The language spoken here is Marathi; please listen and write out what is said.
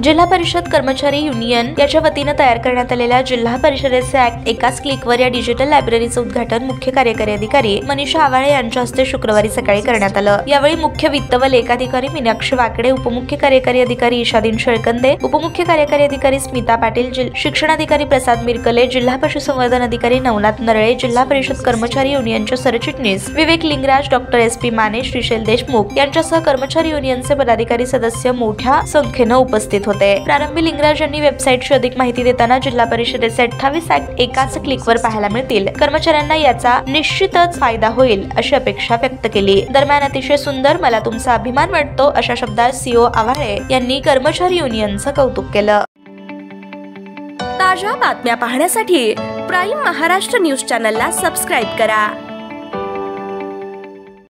जिल्हा परिषद कर्मचारी युनियन याच्या वतीने तयार करण्यात आलेल्या जिल्हा परिषदेचे ऍक्ट एकाच क्लिकवर या डिजिटल लायब्ररीचं उद्घाटन मुख्य कार्यकारी अधिकारी मनीषा आवाळे यांच्या हस्ते शुक्रवारी सकाळी करण्यात आलं। यावेळी मुख्य वित्त व लेखाधिकारी मीनाक्षी वाकडे, उपमुख्य कार्यकारी अधिकारी ईशादीन शेळकंदे, उपमुख्य कार्यकारी अधिकारी स्मिता पाटील, शिक्षणाधिकारी प्रसाद मिरकले, जिल्हा पशुसंवर्धन अधिकारी नवनाथ नरळे, जिल्हा परिषद कर्मचारी युनियनचे सरचिटणीस विवेक लिंगराज, डॉक्टर SP माने, श्रीशैल देशमुख यांच्यासह कर्मचारी युनियनचे पदाधिकारी सदस्य मोठ्या संख्येने उपस्थित होते। प्रारंभी लिंगराज यांनी वेबसाईटची अधिक माहिती देताना जिल्हा परिषदेचे 28 ऍक्ट एकाच क्लिकवर पाहायला मिळतील, कर्मचाऱ्यांना याचा निश्चितच फायदा होईल अशी अपेक्षा व्यक्त केली। दरम्यान अतिशय सुंदर, मला तुमचा अभिमान वाटतो अशा शब्दात CO आवाळे यांनी कर्मचारी युनियनचं कौतुक केलं। ताज्या बातम्या पाहण्यासाठी प्राईम महाराष्ट्र न्यूज चॅनलला सबस्क्राईब करा।